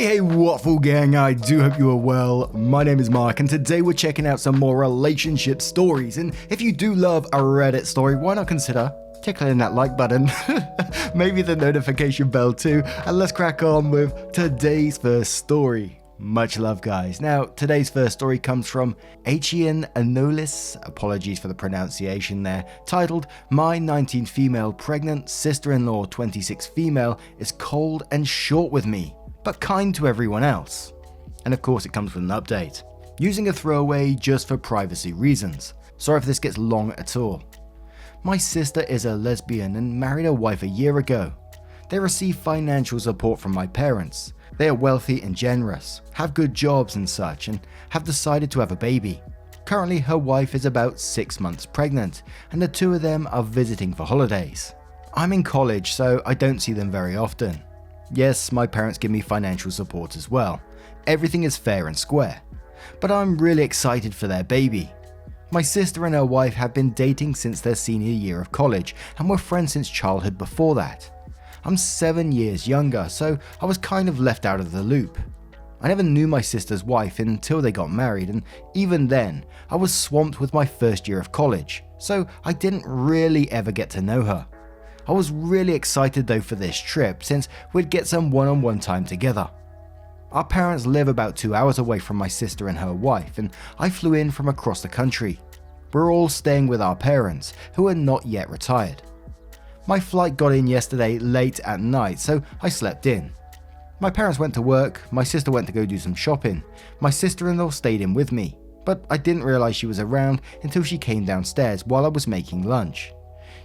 Hey Waffle Gang, I do hope you are well. My name is Mark and today we're checking out some more relationship stories, and if you do love a Reddit story, why not consider tickling that like button, maybe the notification bell too, and let's crack on with today's first story. Much love, guys. Now, today's first story comes from Achian Anolis, apologies for the pronunciation there, titled, My 19 female pregnant sister-in-law 26 female is cold and short with me, but kind to everyone else. And of course it comes with an update. Using a throwaway just for privacy reasons. Sorry if this gets long at all. My sister is a lesbian and married a wife a year ago. They receive financial support from my parents. They are wealthy and generous, have good jobs and such, and have decided to have a baby. Currently her wife is about 6 months pregnant, and the two of them are visiting for holidays. I'm in college, so I don't see them very often. Yes, my parents give me financial support as well. Everything is fair and square. But I'm really excited for their baby. My sister and her wife have been dating since their senior year of college, and were friends since childhood before that. I'm 7 years younger, so I was kind of left out of the loop. I never knew my sister's wife until they got married, and even then, I was swamped with my first year of college, so I didn't really ever get to know her. I was really excited though for this trip, since we'd get some one-on-one time together. Our parents live about 2 hours away from my sister and her wife, and I flew in from across the country. We're all staying with our parents, who are not yet retired. My flight got in yesterday late at night, so I slept in. My parents went to work, my sister went to go do some shopping, my sister-in-law stayed in with me, but I didn't realize she was around until she came downstairs while I was making lunch.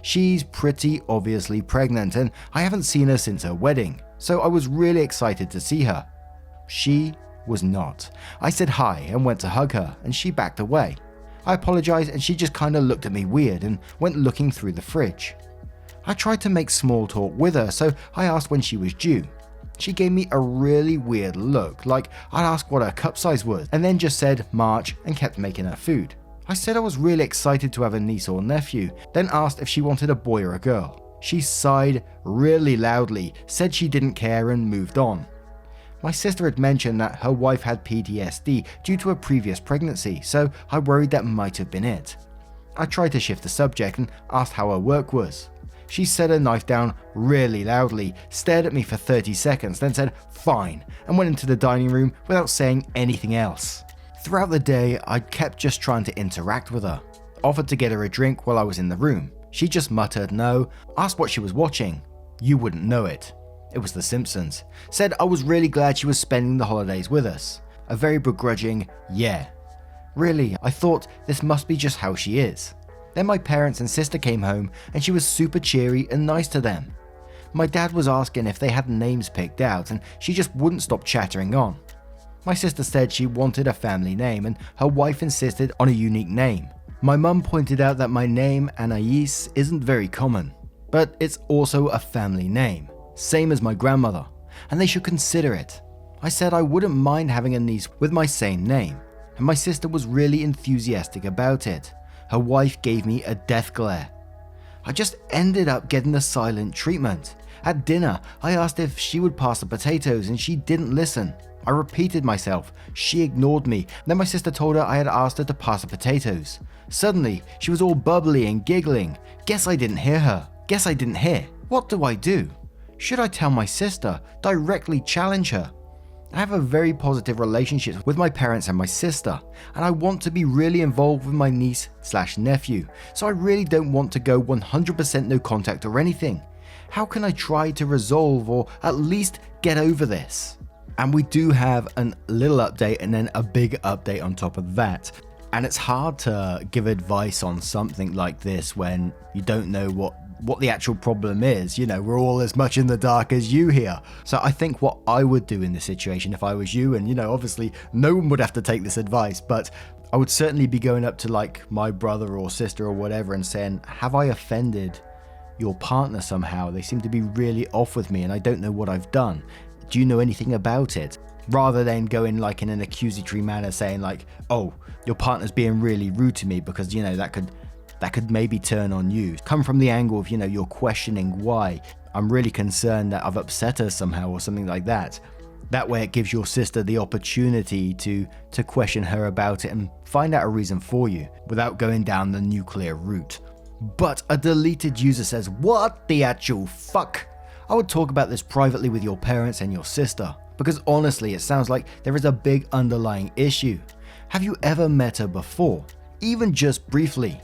She's pretty obviously pregnant, and I haven't seen her since her wedding, so I was really excited to see her. She was not. I said hi and went to hug her, and she backed away. I apologized and she just kinda looked at me weird and went looking through the fridge. I tried to make small talk with her, so I asked when she was due. She gave me a really weird look, like I'd asked what her cup size was, and then just said March and kept making her food. I said I was really excited to have a niece or nephew, then asked if she wanted a boy or a girl. She sighed really loudly, said she didn't care and moved on. My sister had mentioned that her wife had PTSD due to a previous pregnancy, so I worried that might have been it. I tried to shift the subject and asked how her work was. She set her knife down really loudly, stared at me for 30 seconds, then said fine, and went into the dining room without saying anything else. Throughout the day, I kept just trying to interact with her. Offered to get her a drink while I was in the room. She just muttered no, asked what she was watching. You wouldn't know it. It was The Simpsons. Said I was really glad she was spending the holidays with us. A very begrudging yeah. Really, I thought this must be just how she is. Then my parents and sister came home and she was super cheery and nice to them. My dad was asking if they had names picked out and she just wouldn't stop chattering on. My sister said she wanted a family name and her wife insisted on a unique name. My mum pointed out that my name, Anais, isn't very common, but it's also a family name, same as my grandmother, and they should consider it. I said I wouldn't mind having a niece with my same name, and my sister was really enthusiastic about it. Her wife gave me a death glare. I just ended up getting the silent treatment. At dinner, I asked if she would pass the potatoes and she didn't listen. I repeated myself. She ignored me. Then my sister told her I had asked her to pass the potatoes. Suddenly, she was all bubbly and giggling. Guess I didn't hear her. Guess I didn't hear. What do I do? Should I tell my sister? Directly challenge her? I have a very positive relationship with my parents and my sister, and I want to be really involved with my niece/nephew, so I really don't want to go 100% no contact or anything. How can I try to resolve or at least get over this? And we do have a little update and then a big update on top of that. And it's hard to give advice on something like this when you don't know what the actual problem is. You know, we're all as much in the dark as you here. So I think what I would do in this situation if I was you, and you know, obviously no one would have to take this advice, but I would certainly be going up to like my brother or sister or whatever and saying, have I offended your partner somehow? They seem to be really off with me and I don't know what I've done. Do you know anything about it? Rather than going like in an accusatory manner saying like, oh, your partner's being really rude to me, because you know that could maybe turn on you. Come from the angle of, you know, you're questioning why. I'm really concerned that I've upset her somehow or something like that. That way it gives your sister the opportunity to question her about it and find out a reason for you without going down the nuclear route. But a deleted user says, what the actual fuck? I would talk about this privately with your parents and your sister, because honestly it sounds like there is a big underlying issue. Have you ever met her before? Even just briefly?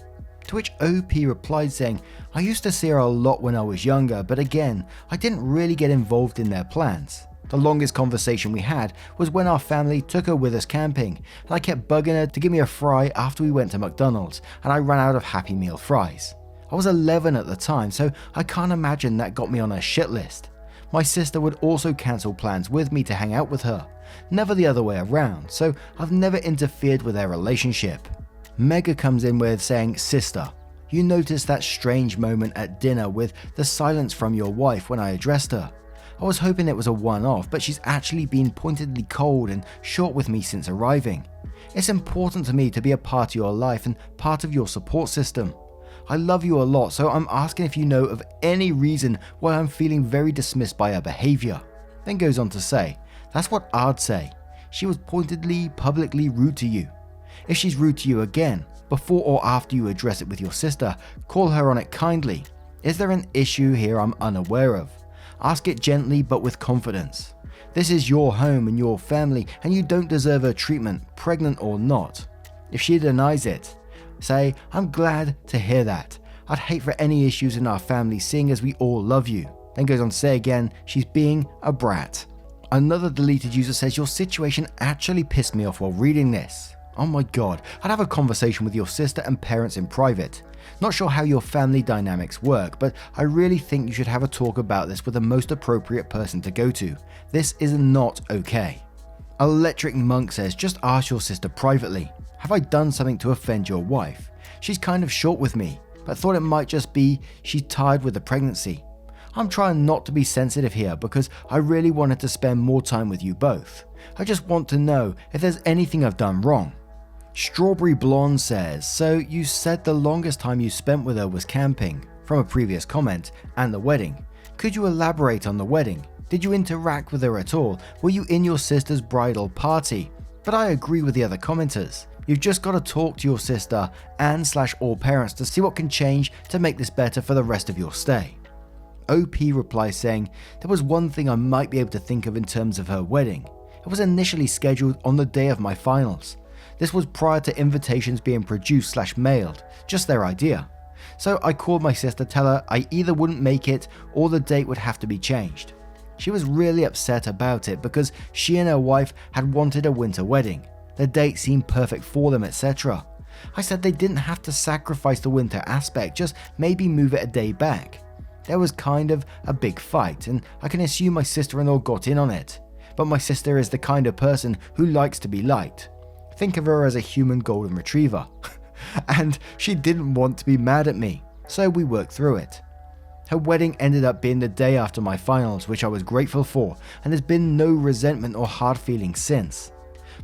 To which OP replied saying, I used to see her a lot when I was younger, but again, I didn't really get involved in their plans. The longest conversation we had was when our family took her with us camping, and I kept bugging her to give me a fry after we went to McDonald's, and I ran out of Happy Meal fries. I was 11 at the time, so I can't imagine that got me on her shit list. My sister would also cancel plans with me to hang out with her, never the other way around, so I've never interfered with their relationship. Mega comes in with saying, sister, you noticed that strange moment at dinner with the silence from your wife when I addressed her. I was hoping it was a one-off, but she's actually been pointedly cold and short with me since arriving. It's important to me to be a part of your life and part of your support system. I love you a lot, so I'm asking if you know of any reason why I'm feeling very dismissed by her behaviour. Then goes on to say, that's what I'd say. She was pointedly, publicly rude to you. If she's rude to you again, before or after you address it with your sister, call her on it kindly. Is there an issue here I'm unaware of? Ask it gently but with confidence. This is your home and your family, and you don't deserve her treatment, pregnant or not. If she denies it, say, I'm glad to hear that. I'd hate for any issues in our family seeing as we all love you. Then goes on to say again, she's being a brat. Another deleted user says, your situation actually pissed me off while reading this. Oh my god, I'd have a conversation with your sister and parents in private. Not sure how your family dynamics work, but I really think you should have a talk about this with the most appropriate person to go to. This is not okay. Electric Monk says, just ask your sister privately. Have I done something to offend your wife? She's kind of short with me, but thought it might just be she's tired with the pregnancy. I'm trying not to be sensitive here because I really wanted to spend more time with you both. I just want to know if there's anything I've done wrong. Strawberry Blonde says, so you said the longest time you spent with her was camping, from a previous comment, and the wedding. Could you elaborate on the wedding? Did you interact with her at all? Were you in your sister's bridal party? But I agree with the other commenters. You've just got to talk to your sister and/all parents to see what can change to make this better for the rest of your stay. OP replies saying, there was one thing I might be able to think of in terms of her wedding. It was initially scheduled on the day of my finals. This was prior to invitations being produced/mailed, just their idea. So I called my sister to tell her I either wouldn't make it or the date would have to be changed. She was really upset about it because she and her wife had wanted a winter wedding. The date seemed perfect for them, etc. I said they didn't have to sacrifice the winter aspect, just maybe move it a day back. There was kind of a big fight, and I can assume my sister-in-law got in on it. But my sister is the kind of person who likes to be liked. Think of her as a human golden retriever. And she didn't want to be mad at me, so we worked through it. Her wedding ended up being the day after my finals, which I was grateful for, and there's been no resentment or hard feelings since.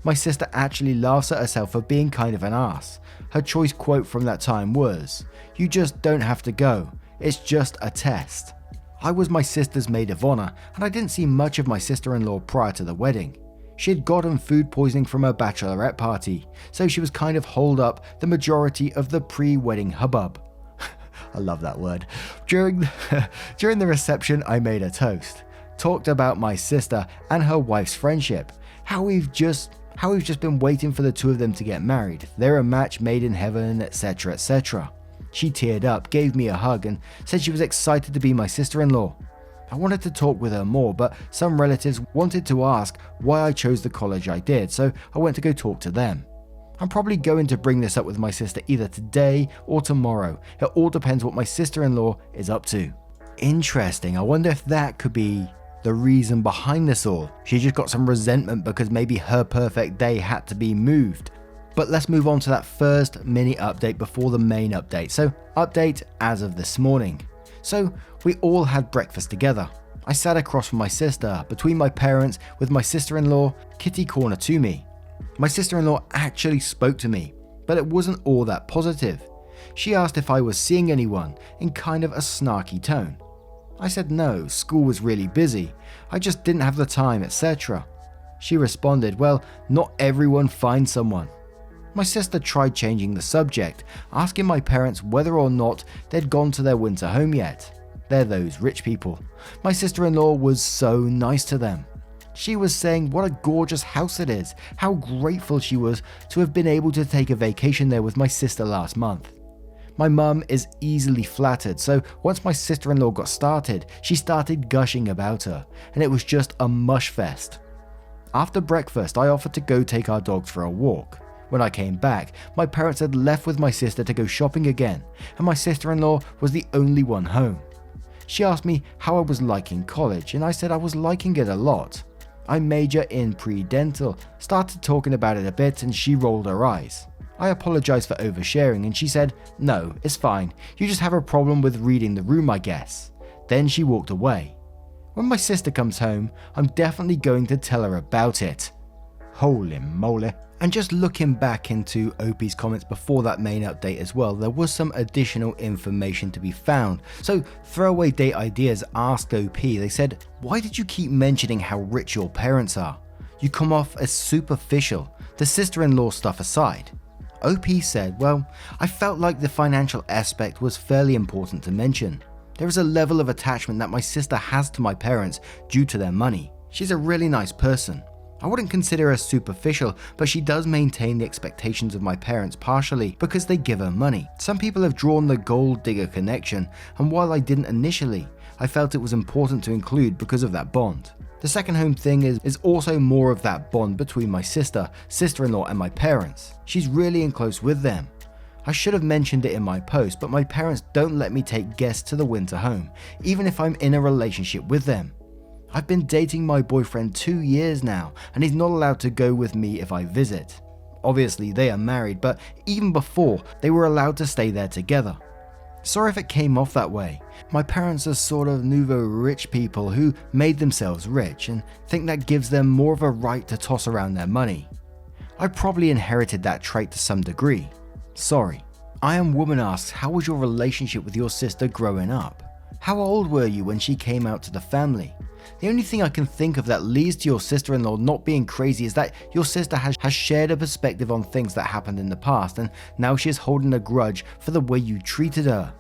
My sister actually laughs at herself for being kind of an ass. Her choice quote from that time was, "You just don't have to go, it's just a test." I was my sister's maid of honor, and I didn't see much of my sister-in-law prior to the wedding. She had gotten food poisoning from her bachelorette party, so she was kind of holed up the majority of the pre-wedding hubbub. I love that word. During the reception, I made a toast, talked about my sister and her wife's friendship, how we've just been waiting for the two of them to get married. They're a match made in heaven, etc., etc. She teared up, gave me a hug, and said she was excited to be my sister-in-law. I wanted to talk with her more, but some relatives wanted to ask why I chose the college I did, so I went to go talk to them. I'm probably going to bring this up with my sister either today or tomorrow. It all depends what my sister-in-law is up to. Interesting. I wonder if that could be the reason behind this all. She just got some resentment because maybe her perfect day had to be moved. But let's move on to that first mini update before the main update. So, update as of this morning. So, we all had breakfast together. I sat across from my sister, between my parents, with my sister-in-law, kitty corner to me. My sister-in-law actually spoke to me, but it wasn't all that positive. She asked if I was seeing anyone in kind of a snarky tone. I said no, school was really busy. I just didn't have the time, etc. She responded, well, not everyone finds someone. My sister tried changing the subject, asking my parents whether or not they'd gone to their winter home yet. They're those rich people. My sister-in-law was so nice to them. She was saying what a gorgeous house it is, how grateful she was to have been able to take a vacation there with my sister last month. My mum is easily flattered, so once my sister-in-law got started, she started gushing about her, and it was just a mush fest. After breakfast, I offered to go take our dogs for a walk. When I came back, my parents had left with my sister to go shopping again, and my sister-in-law was the only one home. She asked me how I was liking college, and I said I was liking it a lot. I major in pre-dental, started talking about it a bit, and she rolled her eyes. I apologized for oversharing, and she said, no, it's fine, you just have a problem with reading the room, I guess. Then she walked away. When my sister comes home, I'm definitely going to tell her about it. Holy moly. And just looking back into OP's comments before that main update as well, there was some additional information to be found. So Throwaway Date Ideas asked OP, they said, why did you keep mentioning how rich your parents are? You come off as superficial, the sister-in-law stuff aside. OP said, well, I felt like the financial aspect was fairly important to mention. There is a level of attachment that my sister has to my parents due to their money. She's a really nice person. I wouldn't consider her superficial, but she does maintain the expectations of my parents partially because they give her money. Some people have drawn the gold digger connection, and while I didn't initially, I felt it was important to include because of that bond. The second home thing is also more of that bond between my sister, sister-in-law and my parents. She's really in close with them. I should have mentioned it in my post, but my parents don't let me take guests to the winter home, even if I'm in a relationship with them. I've been dating my boyfriend 2 years now, and he's not allowed to go with me if I visit. Obviously they are married, but even before, they were allowed to stay there together. Sorry if it came off that way. My parents are sort of nouveau rich people who made themselves rich and think that gives them more of a right to toss around their money. I probably inherited that trait to some degree. Sorry. I Am Woman asks, how was your relationship with your sister growing up? How old were you when she came out to the family? The only thing I can think of that leads to your sister-in-law not being crazy is that your sister has shared a perspective on things that happened in the past, and now she is holding a grudge for the way you treated her.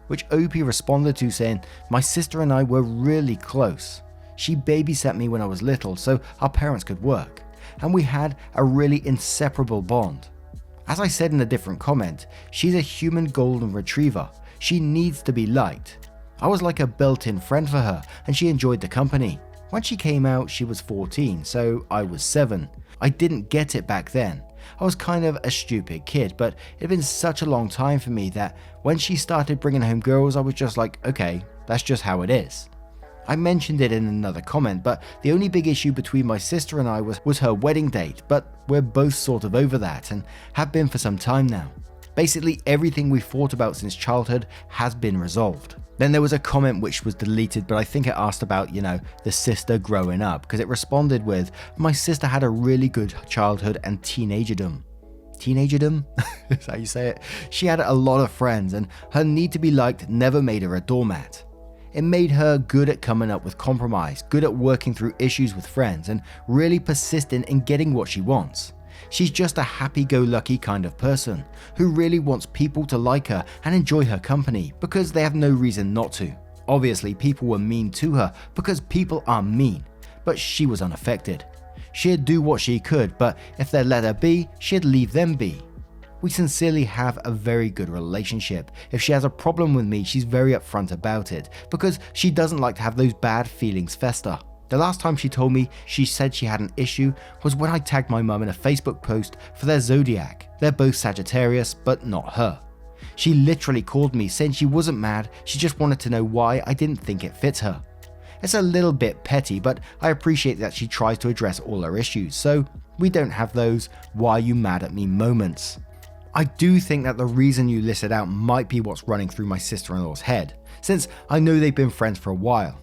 Which OP responded to saying, my sister and I were really close. She babysat me when I was little so our parents could work, and we had a really inseparable bond. As I said in a different comment, she's a human golden retriever. She needs to be liked. I was like a built-in friend for her, and she enjoyed the company. When she came out, she was 14, so I was 7. I didn't get it back then. I was kind of a stupid kid, but it had been such a long time for me that when she started bringing home girls, I was just like, okay, that's just how it is. I mentioned it in another comment, but the only big issue between my sister and I was her wedding date, but we're both sort of over that and have been for some time now. Basically, everything we fought about since childhood has been resolved. Then there was a comment which was deleted, but I think it asked about, the sister growing up, because it responded with, my sister had a really good childhood and teenagerdom. Teenagerdom? Is that how you say it? She had a lot of friends, and her need to be liked never made her a doormat. It made her good at coming up with compromise, good at working through issues with friends, and really persistent in getting what she wants. She's just a happy-go-lucky kind of person who really wants people to like her and enjoy her company because they have no reason not to. Obviously, people were mean to her because people are mean, but she was unaffected. She'd do what she could, but if they let her be, she'd leave them be. We sincerely have a very good relationship. If she has a problem with me, she's very upfront about it because she doesn't like to have those bad feelings fester. The last time she told me she said she had an issue was when I tagged my mum in a Facebook post for their zodiac. They're both Sagittarius, but not her. She literally called me saying she wasn't mad, she just wanted to know why I didn't think it fit her. It's a little bit petty, but I appreciate that she tries to address all her issues, so we don't have those why are you mad at me moments. I do think that the reason you listed out might be what's running through my sister-in-law's head, since I know they've been friends for a while.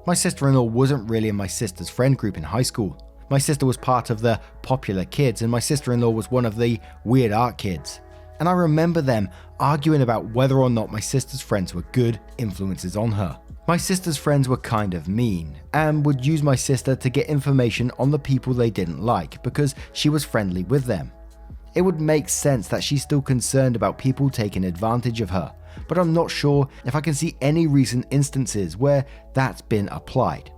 My sister-in-law wasn't really in my sister's friend group in high school. My sister was part of the popular kids and my sister-in-law was one of the weird art kids. And I remember them arguing about whether or not my sister's friends were good influences on her. My sister's friends were kind of mean and would use my sister to get information on the people they didn't like because she was friendly with them. It would make sense that she's still concerned about people taking advantage of her, but I'm not sure if I can see any recent instances where that's been applied.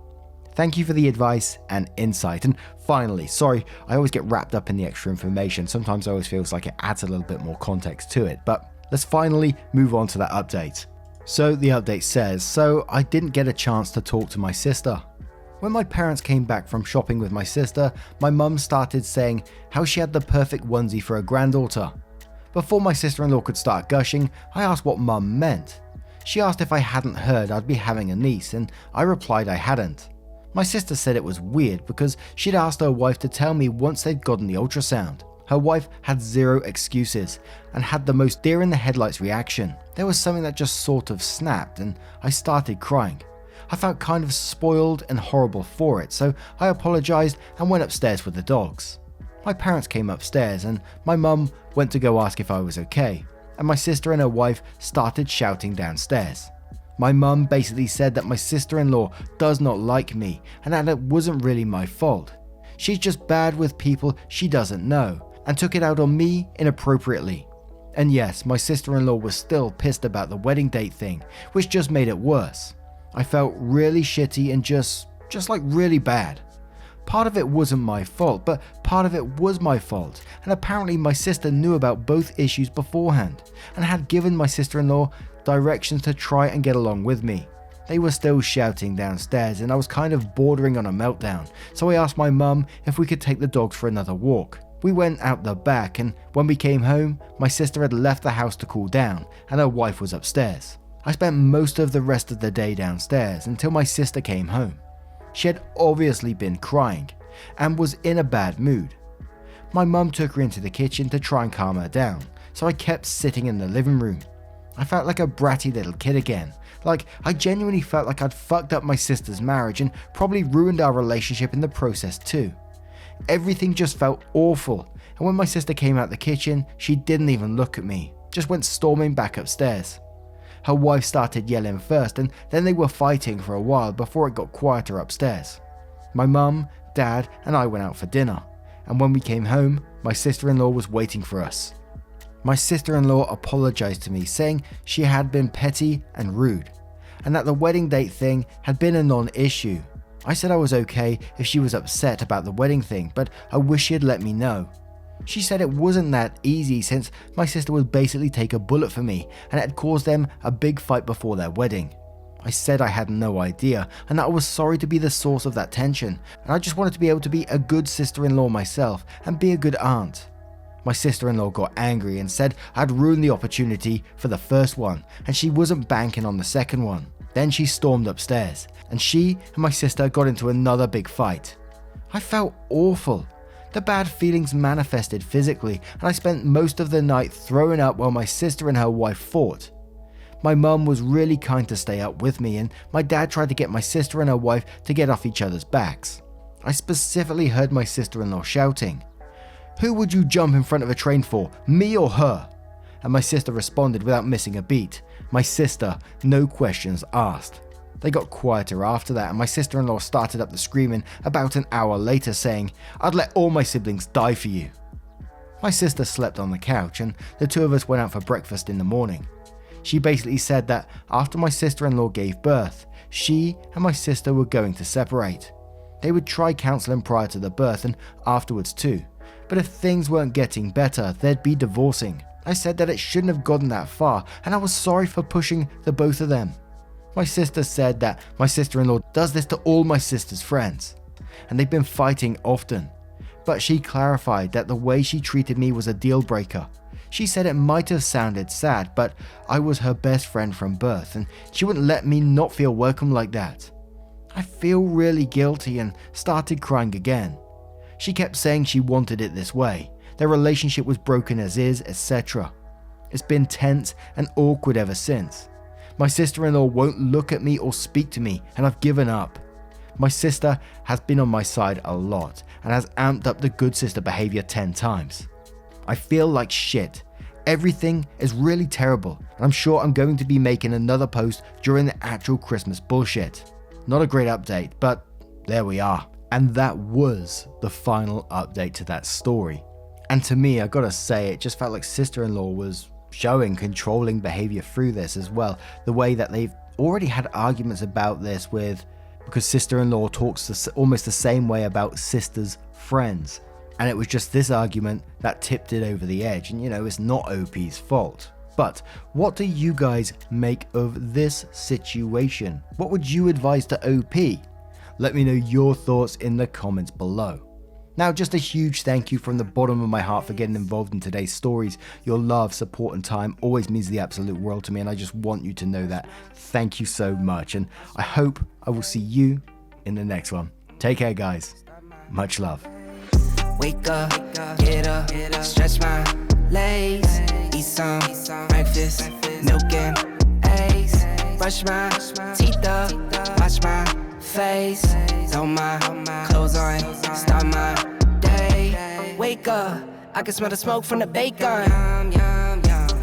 Thank you for the advice and insight. And finally, sorry, I always get wrapped up in the extra information. Sometimes it always feels like it adds a little bit more context to it, but let's finally move on to that update. So the update says, so I didn't get a chance to talk to my sister. When my parents came back from shopping with my sister, my mum started saying how she had the perfect onesie for her granddaughter. Before my sister-in-law could start gushing, I asked what mum meant. She asked if I hadn't heard I'd be having a niece, and I replied I hadn't. My sister said it was weird because she'd asked her wife to tell me once they'd gotten the ultrasound. Her wife had zero excuses and had the most deer in the headlights reaction. There was something that just sort of snapped and I started crying. I felt kind of spoiled and horrible for it, so I apologized and went upstairs with the dogs. My parents came upstairs and my mum went to go ask if I was okay, and my sister and her wife started shouting downstairs. My mum basically said that my sister-in-law does not like me and that it wasn't really my fault. She's just bad with people she doesn't know and took it out on me inappropriately. And yes, my sister-in-law was still pissed about the wedding date thing, which just made it worse. I felt really shitty and just like really bad. Part of it wasn't my fault, but part of it was my fault, and apparently my sister knew about both issues beforehand and had given my sister-in-law directions to try and get along with me. They were still shouting downstairs and I was kind of bordering on a meltdown, so I asked my mum if we could take the dogs for another walk. We went out the back, and when we came home, my sister had left the house to cool down and her wife was upstairs. I spent most of the rest of the day downstairs until my sister came home. She had obviously been crying and was in a bad mood. My mum took her into the kitchen to try and calm her down, so I kept sitting in the living room. I felt like a bratty little kid again. Like, I genuinely felt like I'd fucked up my sister's marriage and probably ruined our relationship in the process too. Everything just felt awful, and when my sister came out the kitchen, she didn't even look at me, just went storming back upstairs. Her wife started yelling first, and then they were fighting for a while before it got quieter upstairs. My mum, dad, and I went out for dinner, and when we came home, my sister-in-law was waiting for us. My sister-in-law apologized to me, saying she had been petty and rude, and that the wedding date thing had been a non-issue. I said I was okay if she was upset about the wedding thing, but I wish she had let me know. She said it wasn't that easy since my sister would basically take a bullet for me and it had caused them a big fight before their wedding. I said I had no idea and that I was sorry to be the source of that tension, and I just wanted to be able to be a good sister-in-law myself and be a good aunt. My sister-in-law got angry and said I'd ruined the opportunity for the first one and she wasn't banking on the second one. Then she stormed upstairs and she and my sister got into another big fight. I felt awful. The bad feelings manifested physically and I spent most of the night throwing up while my sister and her wife fought. My mum was really kind to stay up with me and my dad tried to get my sister and her wife to get off each other's backs. I specifically heard my sister-in-law shouting, "Who would you jump in front of a train for, me or her?" And my sister responded without missing a beat. My sister, no questions asked. They got quieter after that and my sister-in-law started up the screaming about an hour later saying, "I'd let all my siblings die for you." My sister slept on the couch and the two of us went out for breakfast in the morning. She basically said that after my sister-in-law gave birth, she and my sister were going to separate. They would try counselling prior to the birth and afterwards too, but if things weren't getting better, they'd be divorcing. I said that it shouldn't have gotten that far and I was sorry for pushing the both of them. My sister said that my sister-in-law does this to all my sister's friends and they've been fighting often, but she clarified that the way she treated me was a deal breaker. She said it might have sounded sad, but I was her best friend from birth and she wouldn't let me not feel welcome like that. I feel really guilty and started crying again. She kept saying she wanted it this way. Their relationship was broken as is, etc. It's been tense and awkward ever since. My sister-in-law won't look at me or speak to me and I've given up. My sister has been on my side a lot and has amped up the good sister behavior 10 times. I feel like shit Everything is really terrible, and I'm sure I'm going to be making another post during the actual Christmas bullshit. Not a great update, but there we are. And that was the final update to that story. And to me, I gotta say, it just felt like sister-in-law was showing controlling behavior through this as well. The way that they've already had arguments about this because sister-in-law talks almost the same way about sister's friends. And it was just this argument that tipped it over the edge. And it's not OP's fault. But what do you guys make of this situation? What would you advise to OP? Let me know your thoughts in the comments below. Now, just a huge thank you from the bottom of my heart for getting involved in today's stories. Your love, support, and time always means the absolute world to me, and I just want you to know that. Thank you so much, and I hope I will see you in the next one. Take care, guys. Much love. Wake up, get up, stretch my legs, eat some breakfast, milk and eggs, brush my teeth up, wash my face, throw my clothes on, start my day. Wake up, I can smell the smoke from the bacon.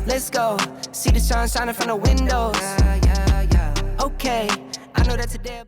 Let's go, see the sun shining from the windows. Okay, I know that today